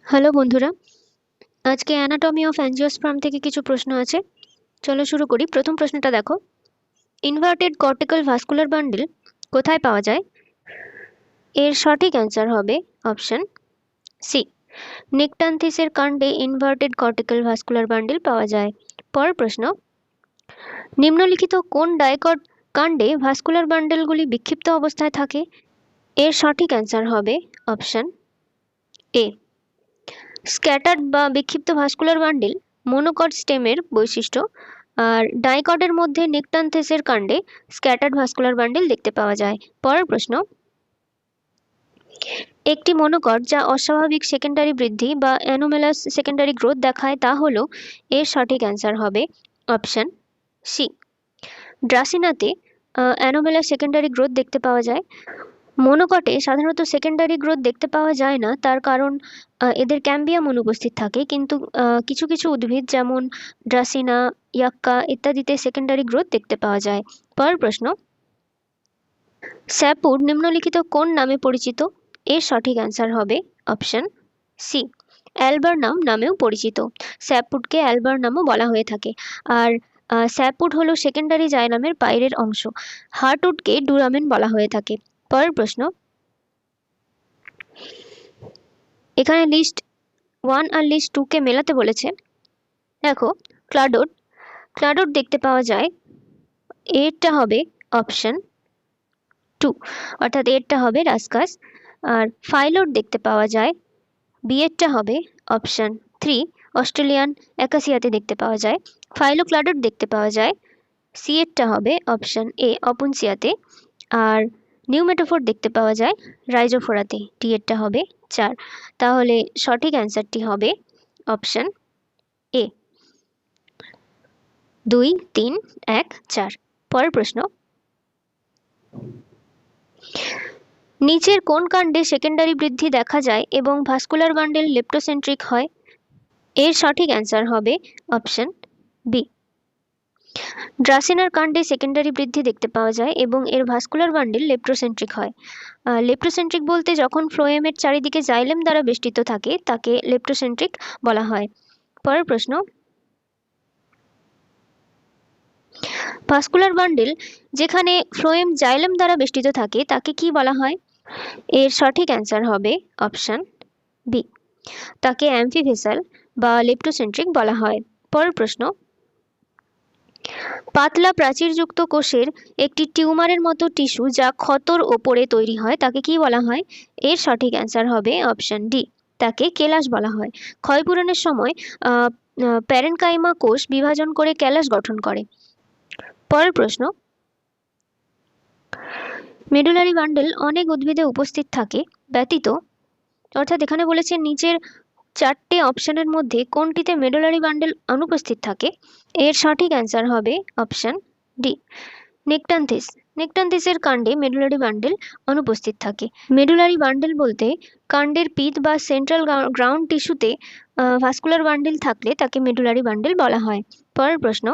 Hello বন্ধুরা, আজকে anatomy of angiosperm থেকে কিছু প্রশ্ন আছে। চলো শুরু করি। প্রথম প্রশ্নটা দেখো, ইনভার্টেড কর্টিক্যাল ভাস্কুলার বান্ডেল কোথায় পাওয়া যায়? এর সঠিক অ্যান্সার হবে অপশন সি, নিকটান্থিসের কাণ্ডে ইনভার্টেড কর্টিক্যাল ভাস্কুলার বান্ডেল পাওয়া যায়। পরের প্রশ্ন, নিম্নলিখিত কোন ডাইকট কাণ্ডে ভাস্কুলার বান্ডেলগুলি বিক্ষিপ্ত অবস্থায় থাকে? এর সঠিক অ্যান্সার হবে অপশন এ, স্ক্যাটার্ড বা বিক্ষিপ্ত ভাস্কুলার বান্ডেল মনোকট স্টেমের বৈশিষ্ট্য, আর ডাইকটের মধ্যে নিকটান্থেসের কাণ্ডে স্ক্যাটার্ড ভাস্কুলার বান্ডেল দেখতে পাওয়া যায়। পরের প্রশ্ন, একটি মনোকট যা অস্বাভাবিক সেকেন্ডারি বৃদ্ধি বা অ্যানোমেলাস সেকেন্ডারি গ্রোথ দেখায় তা হলো, এর সঠিক অ্যান্সার হবে option C, ড্রাসিনাতে anomalous secondary growth দেখতে পাওয়া যায়। মনোকটে সাধারণত সেকেন্ডারি গ্রোথ দেখতে পাওয়া যায় না, তার কারণ এদের ক্যাম্বিয়াম অনুপস্থিত থাকে, কিন্তু কিছু কিছু উদ্ভিদ যেমন ড্রাসিনা, ইয়াক্কা ইত্যাদিতে সেকেন্ডারি গ্রোথ দেখতে পাওয়া যায়। পরের প্রশ্ন, স্যাপুড নিম্নলিখিত কোন নামে পরিচিত? এর সঠিক অ্যান্সার হবে অপশন সি, অ্যালবার্নাম নামেও পরিচিত। স্যাপুডকে অ্যালবার্নামও বলা হয়ে থাকে। আর স্যাপুড হলো সেকেন্ডারি জাইলামের বাইরের অংশ। হার্টউডকে ডুরামেন বলা হয়ে থাকে। পরের প্রশ্ন, এখানে লিস্ট 1 আর লিস্ট 2কে মেলাতে বলেছে। দেখো, ক্লাডোড দেখতে পাওয়া যায়, এরটা হবে অপশন 2, অর্থাৎ এরটা হবে রাস্কাস। আর ফাইলোড দেখতে পাওয়া যায়, বি এরটা হবে অপশন 3, অস্ট্রেলিয়ান অ্যাকাসিয়াতে দেখতে পাওয়া যায়। ফাইলোক্লাডোড দেখতে পাওয়া যায়, সি এরটা হবে অপশন এ, অপুনসিয়াতে। আর নিউমেটোফোর দেখতে পাওয়া যায় রাইজোফোরাতে, ডি এরটা হবে 4। তাহলে সঠিক অ্যান্সারটি হবে অপশন এ, 2, 3, 1, 4। পরের প্রশ্ন, নিচের কোন কাণ্ডে সেকেন্ডারি বৃদ্ধি দেখা যায় এবং ভাস্কুলার বান্ডেল লেপ্টোসেন্ট্রিক হয়? এর সঠিক অ্যান্সার হবে অপশন বি, ড্রাসিনার কাণ্ডে সেকেন্ডারি বৃদ্ধি দেখতে পাওয়া যায় এবং এর ভাস্কুলার বান্ডেল লেপ্টোসেন্ট্রিক হয়। লেপ্টোসেন্ট্রিক বলতে যখন ফ্লোয়েমের চারিদিকে জাইলেম দ্বারা বেষ্টিত থাকে তাকে লেপ্টোসেন্ট্রিক বলা হয়। পরের প্রশ্ন, ভাস্কুলার বান্ডেল যেখানে ফ্লোয়েম জাইলেম দ্বারা বেষ্টিত থাকে তাকে কি বলা হয়? এর সঠিক অ্যান্সার হবে অপশন বি, তাকে অ্যাম্ফিভেসাল বা লেপ্টোসেন্ট্রিক বলা হয়। পরের প্রশ্ন, পাতলা প্রাচীরযুক্ত কোষের একটি টিউমারের মতো টিস্যু যা ক্ষতর ওপরে তৈরি হয় তাকে কি বলা হয়? এর সঠিক অ্যান্সার হবে অপশন ডি, তাকে কেলাস বলা হয়। ক্ষয়পূরণের সময় প্যারেনকাইমা কোষ বিভাজন করে ক্যালাস গঠন করে। পরের প্রশ্ন, মেডুলারি বান্ডেল অনেক উদ্ভিদে উপস্থিত থাকে ব্যতীত, অর্থাৎ এখানে বলেছে নিচের 4টে অপশনের মধ্যে কোনটিতে মেডুলারি বান্ডেল অনুপস্থিত থাকে? এর সঠিক অ্যান্সার হবে অপশন ডি, নিকটান্থিস। নিকটান্থিসের কাণ্ডে মেডুলারি বান্ডেল অনুপস্থিত থাকে। মেডুলারি বান্ডেল বলতে কাণ্ডের পিত বা সেন্ট্রাল গ্রাউন্ড টিস্যুতে ভাস্কুলার বান্ডেল থাকলে তাকে মেডুলারি বান্ডেল বলা হয়। পরের প্রশ্ন,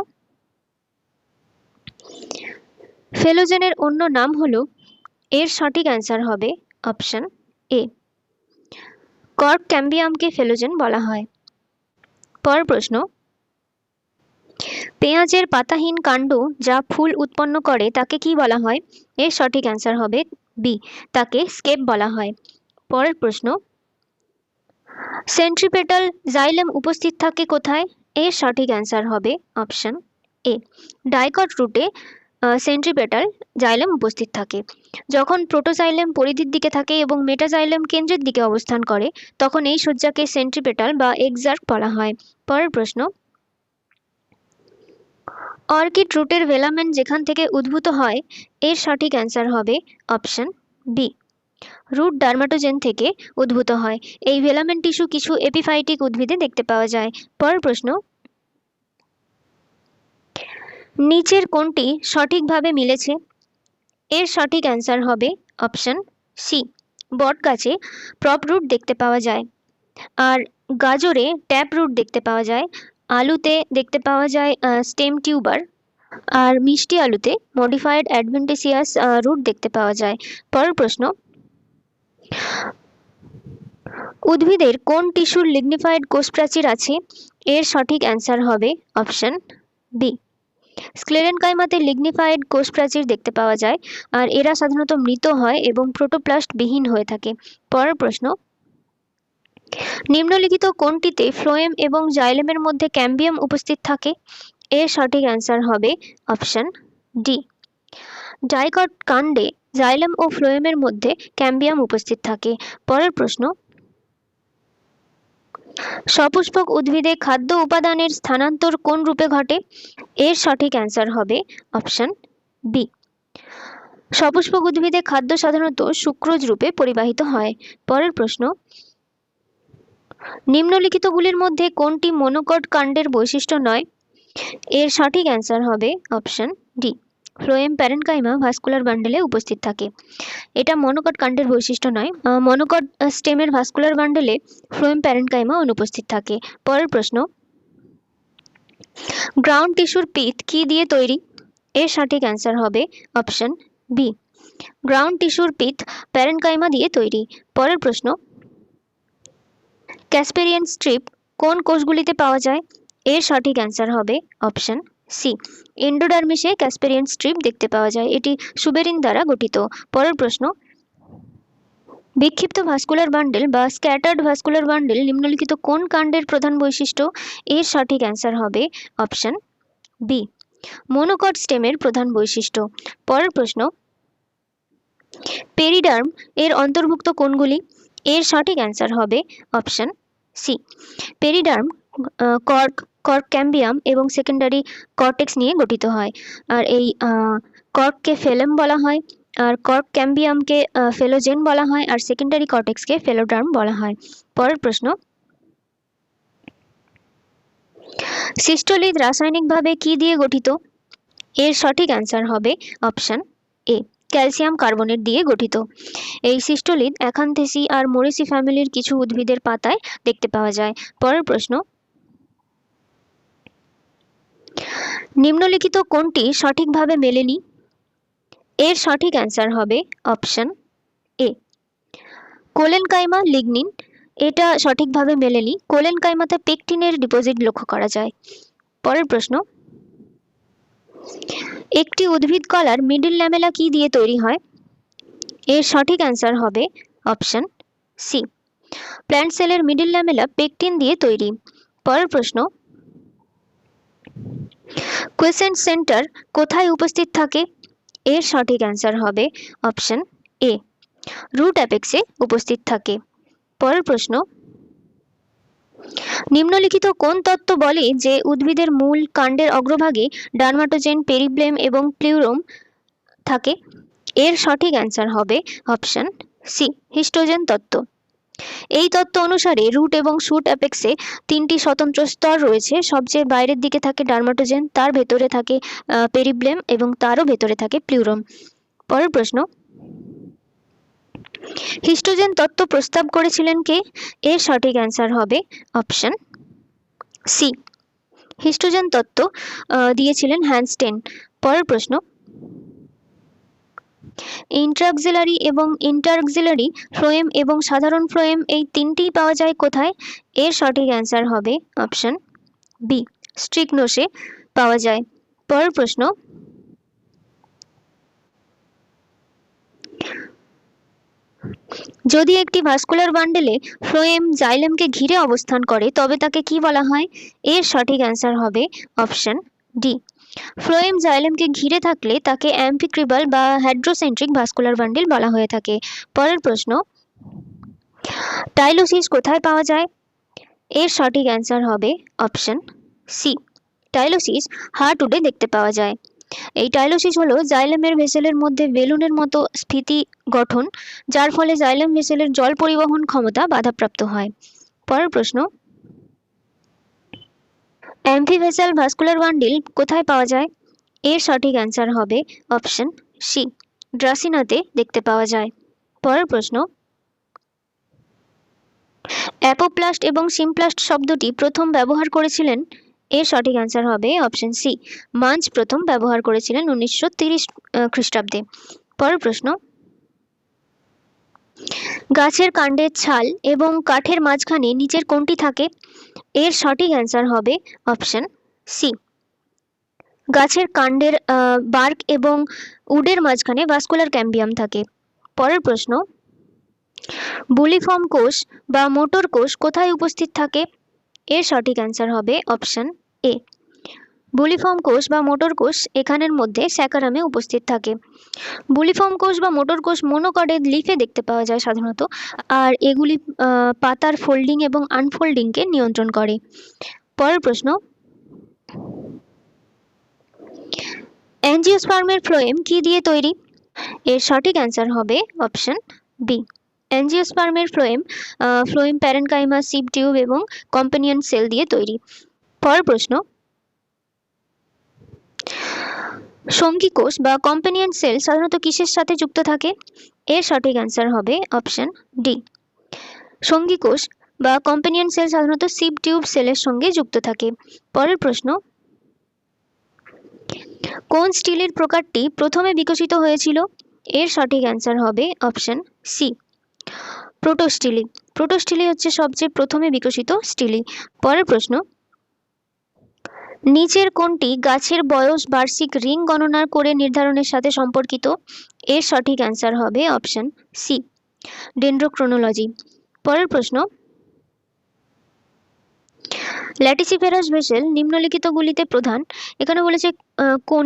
ফেলোজেনের অন্য নাম হলো? এর সঠিক অ্যান্সার হবে অপশন এ, কর্ক ক্যাম্বিয়ামকে ফেলোজেন বলা হয়। পরের প্রশ্ন, পেঁয়াজের পাতাহীন কাণ্ড যা ফুল উৎপন্ন করে তাকে কি বলা হয়? এর সঠিক অ্যান্সার হবে বি, তাকে স্কেপ বলা হয়। পরের প্রশ্ন, সেন্ট্রিপেটাল জাইলেম উপস্থিত থাকে কোথায়? এর সঠিক অ্যান্সার হবে অপশন এ, ডাইকট রুটে সেন্ট্রিপেটাল জাইলেম উপস্থিত থাকে। যখন প্রোটোজাইলেম পরিধির দিকে থাকে এবং মেটাজাইলেম কেন্দ্রের দিকে অবস্থান করে তখন এই সজ্জাকে সেন্ট্রিপেটাল বা এক্সার্ক বলা হয়। পরের প্রশ্ন, অর্কিড রুটের ভেলামেন যেখান থেকে উদ্ভূত হয় এর সঠিক অ্যান্সার হবে অপশন বি, রুট ডার্মাটোজেন থেকে উদ্ভূত হয়। এই ভেলামেন টিস্যু কিছু এপিফাইটিক উদ্ভিদে দেখতে পাওয়া যায়। পরের প্রশ্ন, নিচের কোনটি সঠিকভাবে মিলেছে? এর সঠিক অ্যান্সার হবে অপশন সি, বট গাছে প্রপ রুট দেখতে পাওয়া যায়, আর গাজরে ট্যাপ রুট দেখতে পাওয়া যায়, আলুতে দেখতে পাওয়া যায় স্টেম টিউবার, আর মিষ্টি আলুতে মডিফাইড অ্যাডভেন্টিসিয়াস রুট দেখতে পাওয়া যায়। পরের প্রশ্ন, উদ্ভিদের কোন টিস্যুর লিগনিফাইড কোষপ্রাচীর আছে? এর সঠিক অ্যান্সার হবে অপশন বি। স্ক্লেরেনকাইমাতে লিগনিফাইড কোষপ্রাচীর দেখতে পাওয়া যায়, আর এরা সাধারণত মৃত হয় এবং প্রোটোপ্লাস্ট বিহীন হয়ে থাকে। পরের প্রশ্ন, নিম্নলিখিত কোনটিতে ফ্লোয়েম এবং জাইলেমের মধ্যে ক্যাম্বিয়াম উপস্থিত থাকে? এর সঠিক অ্যান্সার হবে অপশন ডি। ডাইকট কাণ্ডে জাইলেম ও ফ্লোয়েমের মধ্যে ক্যাম্বিয়াম উপস্থিত থাকে। পরের প্রশ্ন, সপুষ্পক উদ্ভিদে খাদ্য উপাদানের স্থানান্তর কোন রূপে ঘটে? এর সঠিক অ্যান্সার হবে অপশন বি। সপুষ্পক উদ্ভিদে খাদ্য সাধারণত সুক্রোজ রূপে পরিবাহিত হয়। পরের প্রশ্ন, নিম্নলিখিতগুলির মধ্যে কোনটি মনোকট কাণ্ডের বৈশিষ্ট্য নয়? এর সঠিক অ্যান্সার হবে option D. Phloem parenchyma vascular বান্ডেলে উপস্থিত থাকে। এটা মনোকট কাণ্ডের বৈশিষ্ট্য নয়। মনোকট স্টেমের ভাস্কুলার বান্ডেলে ফ্লোয়েম প্যারেনকাইমা অনুপস্থিত থাকে। পরের প্রশ্ন, গ্রাউন্ড টিস্যুর পিত কি দিয়ে তৈরি? এর সঠিক অ্যান্সার হবে অপশন বি। গ্রাউন্ড টিস্যুর পিত প্যারেনকাইমা দিয়ে তৈরি। পরের প্রশ্ন, ক্যাসপেরিয়ান স্ট্রিপ কোন কোষগুলিতে পাওয়া যায়? এর সঠিক অ্যান্সার হবে অপশন সি। এন্ডোডার্মিসে ক্যাসপেরিয়ান স্ট্রিপ দেখতে পাওয়া যায়। এটি সুবেরিন দ্বারা গঠিত। পরের প্রশ্ন, বিক্ষিপ্ত ভাস্কুলার বান্ডেল বা স্ক্যাটার্ড ভাস্কুলার বান্ডেল নিম্নলিখিত কোন কাণ্ডের প্রধান বৈশিষ্ট্য? এর সঠিক অ্যান্সার হবে অপশন বি। মনোকট স্টেমের প্রধান বৈশিষ্ট্য। পরের প্রশ্ন, পেরিডার্ম এর অন্তর্ভুক্ত কোনগুলি? এর সঠিক অ্যান্সার হবে অপশন সি। পেরিডার্ম কর্ক ক্যাম্বিয়াম এবং সেকেন্ডারি কর্টেক্স নিয়ে গঠিত হয়। আর এই কর্ককে ফেলেম বলা হয়, আর কর্ক ক্যাম্বিয়ামকে ফেলোজেন বলা হয়, আর সেকেন্ডারি কর্টেক্সকে ফেলোডার্ম বলা হয়। পরের প্রশ্ন, সিস্টোলিথ রাসায়নিকভাবে কি দিয়ে গঠিত? এর সঠিক অ্যান্সার হবে অপশন এ। ক্যালসিয়াম কার্বনেট দিয়ে গঠিত। এই সিস্টোলিথ অ্যাকান্থেসি আর মোরেসি ফ্যামিলির কিছু উদ্ভিদের পাতায় দেখতে পাওয়া যায়। পরের প্রশ্ন, নিম্নলিখিত কোনটি সঠিকভাবে মেলেনি? এর সঠিক অ্যান্সার হবে অপশন এ। কোলেনকাইমা লিগনিন এটা সঠিকভাবে মেলেনি। কোলেনকাইমাতে পেকটিনের ডিপোজিট লক্ষ্য করা যায়। পরের প্রশ্ন, একটি উদ্ভিদ কলার মিডল ল্যামেলা কি দিয়ে তৈরি হয়? এর সঠিক অ্যান্সার হবে অপশন সি। প্ল্যান্ট সেলের মিডল ল্যামেলা পেকটিন দিয়ে তৈরি। পরের প্রশ্ন, কুইসেন্ট সেন্টার কোথায় উপস্থিত থাকে? এর সঠিক অ্যান্সার হবে অপশন এ। রুট অ্যাপেক্সে উপস্থিত থাকে। পরের প্রশ্ন, নিম্নলিখিত কোন তত্ত্ব বলে যে উদ্ভিদের মূল কাণ্ডের অগ্রভাগে ডার্মাটোজেন, পেরিব্লেম এবং প্লিউরোম থাকে? এর সঠিক অ্যান্সার হবে অপশন সি। হিস্টোজেন তত্ত্ব। এই তত্ত্ব অনুসারে রুট এবং শুট অ্যাপেক্সে তিনটি স্বতন্ত্র স্তর রয়েছে। সবচেয়ে বাইরের দিকে থাকে ডার্মাটোজেন, তার ভেতরে থাকে পেরিব্লেম এবং তারও ভেতরে থাকে প্লিউরোম। পরের প্রশ্ন, হিস্টোজেন তত্ত্ব প্রস্তাব করেছিলেন কে? এর সঠিক অ্যান্সার হবে অপশন সি। হিস্টোজেন তত্ত্ব দিয়েছিলেন হ্যানস্টেন। পরের প্রশ্ন, ইন্ট্রাক্সিলারি এবং ইন্টারক্সিলারি ফ্লোয়েম এবং সাধারণ ফ্লোয়েম এই তিনটিই পাওয়া যায় কোথায়? এর সঠিক অ্যান্সার হবে অপশন বি। স্ট্রিকনোসে পাওয়া যায়। পরের প্রশ্ন, যদি একটি ভাস্কুলার বান্ডেলে ফ্লোয়েম জাইলেমকে ঘিরে অবস্থান করে তবে তাকে কি বলা হয়? এর সঠিক অ্যান্সার হবে অপশন ডি। ফ্লোয়েম জাইলেমকে ঘিরে থাকলে তাকে অ্যাম্ফিক্রিবাল বা হাইড্রোসেন্ট্রিক ভাস্কুলার বান্ডেল বলা হয়ে থাকে। পরের প্রশ্ন, টাইলোসিস কোথায় পাওয়া যায়? এর সঠিক অ্যান্সার হবে অপশন সি। টাইলোসিস হার্টউডে দেখতে পাওয়া যায়। এই টাইলোসিস হলো জাইলেমের ভেসেলের মধ্যে বেলুনের মতো স্ফীতি গঠন, যার ফলে জাইলেম ভেসেলের জল পরিবহন ক্ষমতা বাধাপ্রাপ্ত হয়। পরের প্রশ্ন, অ্যাম্ফিভেসাল ভাস্কুলার বান্ডিল কোথায় পাওয়া যায়? এর সঠিক অ্যান্সার হবে অপশন সি। ড্রাসিনাতে দেখতে পাওয়া যায়। পরের প্রশ্ন, অ্যাপোপ্লাস্ট এবং সিমপ্লাস্ট শব্দটি প্রথম ব্যবহার করেছিলেন? এর সঠিক অ্যান্সার হবে অপশন সি। মাঞ্চ প্রথম ব্যবহার করেছিলেন 1930 খ্রিস্টাব্দে। পরের প্রশ্ন, গাছের কাণ্ডের ছাল এবং কাঠের মাঝখানে নিচের কোনটি থাকে? এর সঠিক অ্যান্সার হবে অপশন সি। গাছের কাণ্ডের বার্ক এবং উডের মাঝখানে ভাস্কুলার ক্যাম্বিয়াম থাকে। পরের প্রশ্ন, বুলিফর্ম কোষ বা মোটর কোষ কোথায় উপস্থিত থাকে? এর সঠিক অ্যান্সার হবে অপশন এ। বুলিফর্ম কোষ বা মোটর কোষ এখানের মধ্যে স্যাকারামে উপস্থিত থাকে। বুলিফর্ম কোষ বা মোটর কোষ মনোকডের লিফে দেখতে পাওয়া যায় সাধারণত, আর এগুলি পাতার ফোল্ডিং এবং আনফোল্ডিংকে নিয়ন্ত্রণ করে। পরের প্রশ্ন, অ্যাঞ্জিওস্পার্মের ফ্লোয়েম কি দিয়ে তৈরি? এর সঠিক অ্যান্সার হবে অপশন বি। অ্যাঞ্জিওস্পার্মের ফ্লোয়েম প্যারেনকাইমা, সিভ টিউব এবং কম্পেনিয়ন সেল দিয়ে তৈরি। পরের প্রশ্ন, সঙ্গী কোষ বা কম্পেনিয়ন সেল সাধারণত কিসের সাথে যুক্ত থাকে? এর সঠিক অ্যান্সার হবে অপশন ডি। সঙ্গী কোষ বা কম্পেনিয়ন সেল সাধারণত সিভ টিউব সেলের সঙ্গে যুক্ত থাকে। পরের প্রশ্ন, কোন স্টিলের প্রকারটি প্রথমে বিকশিত হয়েছিল? এর সঠিক অ্যান্সার হবে অপশন সি, প্রোটোস্টিলি। প্রোটোস্টিলি হচ্ছে সবচেয়ে প্রথমে বিকশিত স্টিলি। পরের প্রশ্ন, নিচের কোনটি গাছের বয়স বার্ষিক রিং গণনা করে নির্ধারণের সাথে সম্পর্কিত? এর সঠিক অ্যান্সার হবে অপশন সি, ডেন্ড্রোক্রোনোলজি। পরের প্রশ্ন, ল্যাটিসিফেরাস ভেসেল নিম্নলিখিতগুলিতে প্রধান। এখানে বলেছে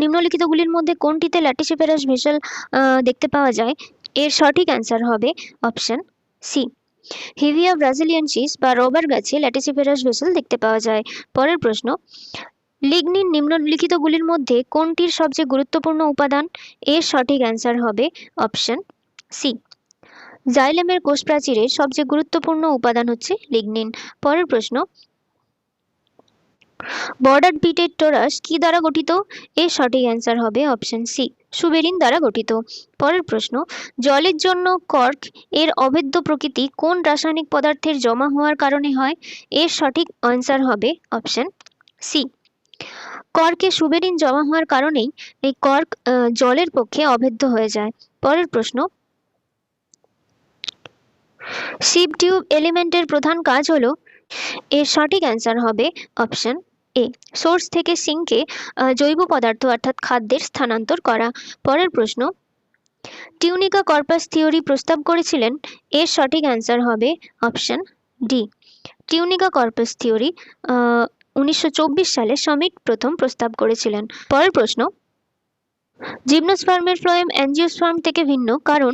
নিম্নলিখিতগুলির মধ্যে কোনটিতে ল্যাটিসিফেরাস ভেসেল দেখতে পাওয়া যায়? এর সঠিক অ্যান্সার হবে অপশন সি, হিভিয়া ব্রাজিলিয়ানসিস বা রবার গাছে ল্যাটিসিফেরাস ভেসেল দেখতে পাওয়া যায়। পরের প্রশ্ন, লিগনিন নিম্নলিখিতগুলির মধ্যে কোনটির সবচেয়ে গুরুত্বপূর্ণ উপাদান? এর সঠিক অ্যান্সার হবে অপশন সি, জাইলেমের কোষ প্রাচীরের সবচেয়ে গুরুত্বপূর্ণ উপাদান হচ্ছে লিগনিন। পরের প্রশ্ন, বর্ডার বিটেড টোরাস কি দ্বারা গঠিত? এর সঠিক অ্যান্সার হবে অপশন সি, সুবেরিন দ্বারা গঠিত। পরের প্রশ্ন, জলের জন্য কর্ক এর অভেদ্য প্রকৃতি কোন রাসায়নিক পদার্থের জমা হওয়ার কারণে হয়? এর সঠিক অ্যান্সার হবে অপশন সি, কর্কে সুবেরিন জমা হওয়ার কারণেই এই কর্ক জলের পক্ষে অভেদ্য হয়ে যায়। পরের প্রশ্ন, সিভ টিউব এলিমেন্টের প্রধান কাজ হলো? এর সঠিক অ্যান্সার হবে অপশন এ, সোর্স থেকে সিঙ্কে জৈব পদার্থ অর্থাৎ খাদ্যের স্থানান্তর করা। পরের প্রশ্ন, টিউনিকা কর্পাস থিওরি প্রস্তাব করেছিলেন? এর সঠিক অ্যান্সার হবে option D, tunica corpus theory 1924 সালে সমিট প্রথম প্রস্তাব করেছিলেন। পরের প্রশ্ন, জিমনোস্পার্মের ফ্লোয়েম অ্যাঞ্জিওস্পার্ম থেকে ভিন্ন কারণ?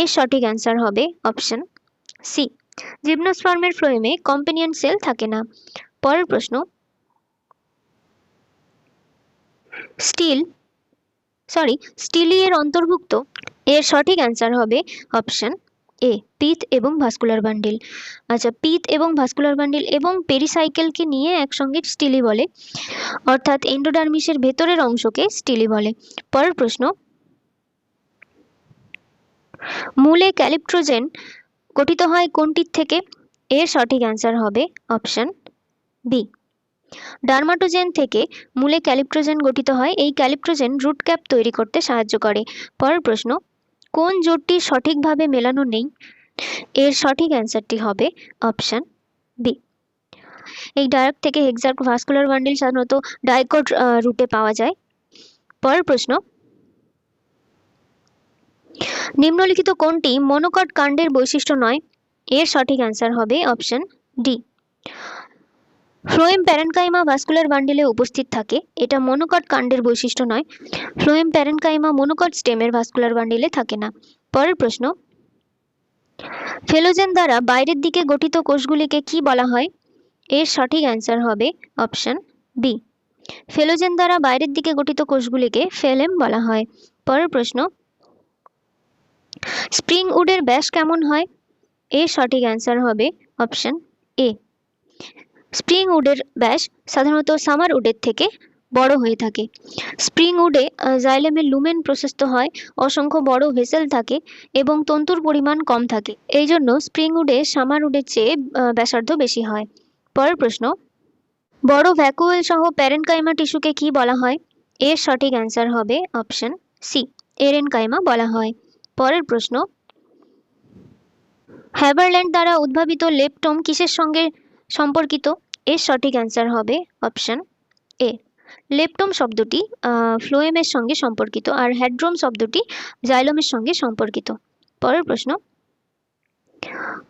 এর সঠিক অ্যান্সার হবে অপশন সি, জিমনোস্পার্মের ফ্লোয়েমে কম্পেনিয়ন সেল থাকে না। পরের প্রশ্ন, স্টিলি এর অন্তর্ভুক্ত? এর সঠিক অ্যান্সার হবে অপশন এ, পিথ এবং ভাস্কুলার বান্ডিল। আচ্ছা, পিথ এবং ভাস্কুলার বান্ডিল এবং পেরিসাইকেলকে নিয়ে একসঙ্গে স্টিলি বলে, অর্থাৎ এন্ডোডার্মিসের ভেতরের অংশকে স্টিলি বলে। পরের প্রশ্ন, মূলে ক্যালিপ্ট্রোজেন গঠিত হয় কোনটির থেকে? এর সঠিক অ্যান্সার হবে অপশন বি, ডার্মাটোজেন থেকে মূলে ক্যালিপ্ট্রোজেন গঠিত হয়। এই ক্যালিপ্ট্রোজেন রুট ক্যাপ তৈরি করতে সাহায্য করে। পরের প্রশ্ন, কোন জোটটি সঠিকভাবে মেলানো নেই? এর সঠিক অ্যান্সারটি হবে অপশন বি, এই ডায়াক থেকে হেক্সার ভাস্কুলার বান্ডিল সাধারণত ডাইকট রুটে পাওয়া যায়। পরের প্রশ্ন, নিম্নলিখিত কোনটি মনোকট কাণ্ডের বৈশিষ্ট্য নয়? এর সঠিক অ্যান্সার হবে option D, phloem parenchyma vascular বান্ডিলে উপস্থিত থাকে। এটা মনোকট কাণ্ডের বৈশিষ্ট্য নয়। ফ্লোয়েম প্যারেনকাইমা মনোকট স্টেমের ভাস্কুলার বান্ডিলে থাকে না। পরের প্রশ্ন, ফেলোজেন দ্বারা বাইরের দিকে গঠিত কোষগুলিকে কি বলা হয়? এর সঠিক অ্যান্সার হবে অপশন বি, ফেলোজেন দ্বারা বাইরের দিকে গঠিত কোষগুলিকে ফেলেম বলা হয়। পরের প্রশ্ন, স্প্রিং উডের ব্যাস কেমন হয়? এর সঠিক অ্যান্সার হবে অপশন এ, স্প্রিং উডের ব্যাস সাধারণত সামার উডের থেকে বড় হয়ে থাকে। স্প্রিং উডে জাইলেমের লুমেন প্রশস্ত হয়, অসংখ্য বড় ভেসেল থাকে এবং তন্তুর পরিমাণ কম থাকে। এই জন্য স্প্রিং উডে সামার উডের চেয়ে ব্যাসার্ধ বেশি হয়। পরের প্রশ্ন, বড় ভ্যাকুয়েল সহ প্যারেনকাইমা টিস্যুকে কি বলা হয়? এর সঠিক অ্যান্সার হবে অপশন সি, এরেনকাইমা বলা হয়। পরের প্রশ্ন, হ্যাবারল্যান্ড দ্বারা উদ্ভাবিত লেপটম কিসের সঙ্গে সম্পর্কিত? এর সঠিক অ্যান্সার হবে অপশন এ। লেপটম শব্দটি ফ্লোয়েমের সঙ্গে সম্পর্কিত, আর হেড্রোম শব্দটি জাইলোমের সঙ্গে সম্পর্কিত। পরের প্রশ্ন,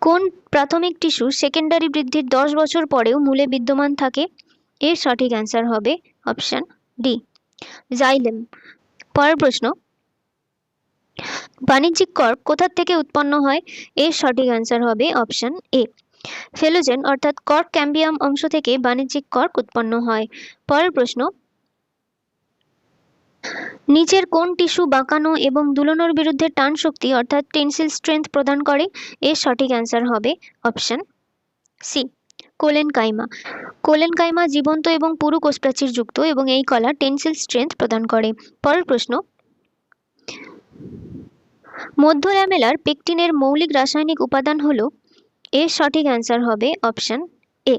কোন প্রাথমিক টিস্যু সেকেন্ডারি বৃদ্ধির 10 বছর পরেও মূলে বিদ্যমান থাকে? এর সঠিক অ্যান্সার হবে অপশন ডি, জাইলেম। পরের প্রশ্ন, বাণিজ্যিক কর্ক কোথা থেকে উৎপন্ন হয়? এর সঠিক অ্যান্সার হবে অপশন এ, ফেলোজেন অর্থাৎ কর্ক ক্যাম্বিয়াম অংশ থেকে বাণিজ্যিক কর্ক উৎপন্ন হয়। পরের প্রশ্ন, নিচের কোন টিস্যু বাঁকানো এবং দুলানোর বিরুদ্ধে টান শক্তি অর্থাৎ টেনসিল স্ট্রেংথ প্রদান করে? এর সঠিক অ্যান্সার হবে অপশন সি, কোলেনকাইমা। কোলেনকাইমা জীবন্ত এবং পুরু কোষপ্রাচীর যুক্ত এবং এই কলা টেনসিল স্ট্রেংথ প্রদান করে। পরের প্রশ্ন, মধ্য ল্যামেলার পেকটিনের মৌলিক রাসায়নিক উপাদান হলো? এর সঠিক অ্যান্সার হবে অপশন এ,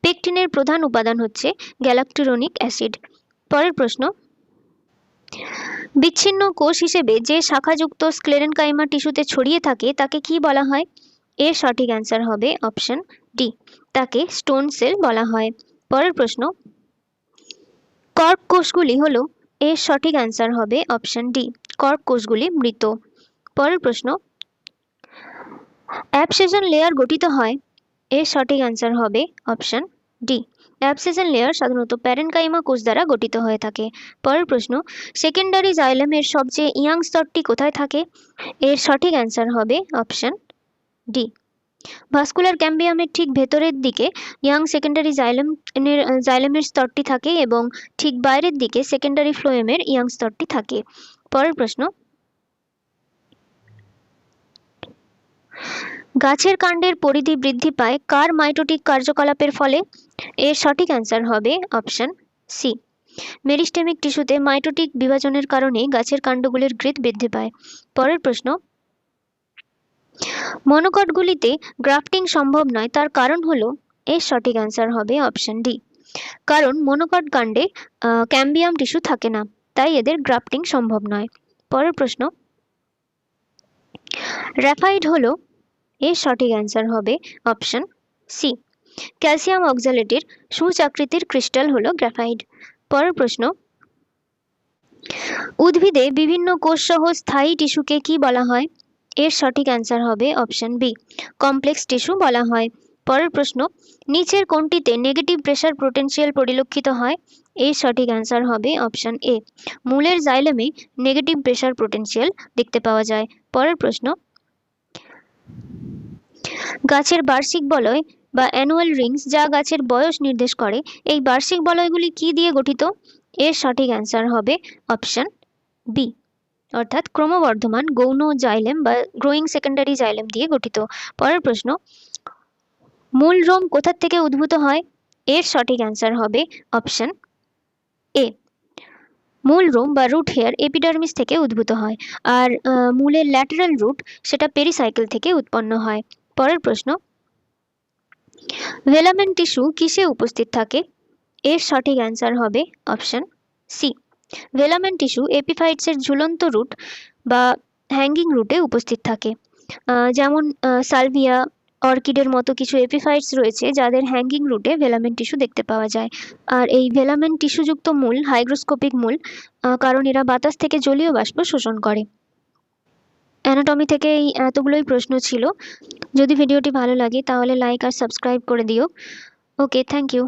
পেকটিনের প্রধান উপাদান হচ্ছে গ্যালাকটুরোনিক অ্যাসিড। পরের প্রশ্ন, বিচ্ছিন্ন কোষ হিসেবে যে শাখাযুক্ত স্ক্লেরেনকাইমা টিস্যুতে ছড়িয়ে থাকে তাকে কি বলা হয়? এর সঠিক অ্যান্সার হবে অপশন ডি, তাকে স্টোন সেল বলা হয়। পরের প্রশ্ন, কর্ক কোষগুলি হলো? এর সঠিক অ্যান্সার হবে অপশন ডি, কর্ক কোষগুলি মৃত। পরের প্রশ্ন, অ্যাবসেশন লেয়ার গঠিত হয়? এর সঠিক অ্যান্সার হবে অপশন ডি, অ্যাবসেশন লেয়ার সাধারণত প্যারেনকাইমা কোষ দ্বারা গঠিত হয়ে থাকে। পরের প্রশ্ন, সেকেন্ডারি জাইলেমের সবচেয়ে ইয়াং স্তরটি কোথায় থাকে? এর সঠিক অ্যান্সার হবে অপশন ডি, ভাস্কুলার ক্যাম্বিয়ামের ঠিক ভেতরের দিকে ইয়াং সেকেন্ডারি জাইলেমের স্তরটি থাকে এবং ঠিক বাইরের দিকে সেকেন্ডারি ফ্লোয়েমের ইয়াং স্তরটি থাকে। পরের প্রশ্ন, গাছের কাণ্ডের পরিধি বৃদ্ধি পায় কার মাইটোটিক কার্যকলাপের ফলে? এর সঠিক অ্যান্সার হবে অপশন সি, মেরিস্টেমিক টিস্যুতে মাইটোটিক বিভাজনের কারণে গাছের কাণ্ডগুলির গ্রিথ বৃদ্ধি পায়। পরের প্রশ্ন, মনোকটগুলিতে গ্রাফটিং সম্ভব নয় তার কারণ হলো? এর সঠিক অ্যান্সার হবে অপশন ডি, কারণ মনোকট কাণ্ডে ক্যাম্বিয়াম টিস্যু থাকে না, তাই এদের গ্রাফটিং সম্ভব নয়। পরের প্রশ্ন, র্যাফাইড হলো? এর সঠিক অ্যান্সার হবে অপশন সি, ক্যালসিয়াম অক্সালেটের সূচাকৃতির ক্রিস্টাল হলো গ্রাফাইড। পরের প্রশ্ন, উদ্ভিদে বিভিন্ন কোষসহ স্থায়ী টিস্যুকে কি বলা হয়? এর সঠিক অ্যান্সার হবে অপশন বি, কমপ্লেক্স টিস্যু বলা হয়। পরের প্রশ্ন, নিচের কোনটিতে নেগেটিভ প্রেসার পোটেনশিয়াল পরিলক্ষিত হয়? এর সঠিক অ্যান্সার হবে অপশন এ, মূলের জাইলেমে নেগেটিভ প্রেসার পোটেনশিয়াল দেখতে পাওয়া যায়। পরের প্রশ্ন, গাছের বার্ষিক বলয় বা অ্যানুয়াল রিংস যা গাছের বয়স নির্দেশ করে, এই বার্ষিক বলয়গুলি কি দিয়ে গঠিত? এর সঠিক অ্যান্সার হবে অপশন বি, অর্থাৎ ক্রমবর্ধমান গৌণ জাইলেম বা গ্রোয়িং সেকেন্ডারি জাইলেম দিয়ে গঠিত। পরের প্রশ্ন, মূল রোম কোথা থেকে উদ্ভূত হয়? এর সঠিক অ্যান্সার হবে অপশন এ, মূল রোম বা রুট হেয়ার এপিডার্মিস থেকে উদ্ভূত হয়, আর মূলের ল্যাটেরাল রুট সেটা পেরিসাইকেল থেকে উৎপন্ন হয়। পরের প্রশ্ন, ভেলামেন টিস্যু কিসে উপস্থিত থাকে? এর সঠিক অ্যান্সার হবে অপশন সি, ভেলামেন টিস্যু এপিফাইটসের ঝুলন্ত রুট বা হ্যাঙ্গিং রুটে উপস্থিত থাকে। যেমন সালভিয়া, অর্কিডের মতো কিছু এপিফাইটস রয়েছে যাদের হ্যাঙ্গিং রুটে ভেলামেন টিস্যু দেখতে পাওয়া যায়। আর এই ভেলামেন টিস্যুযুক্ত মূল হাইগ্রোস্কোপিক মূল, কারণ এরা বাতাস থেকে জলীয় বাষ্প শোষণ করে। অ্যানাটমি থেকে এই এতগুলোই প্রশ্ন ছিল। যদি ভিডিওটি ভালো লাগে তাহলে লাইক আর সাবস্ক্রাইব করে দিও। ওকে, থ্যাংক ইউ।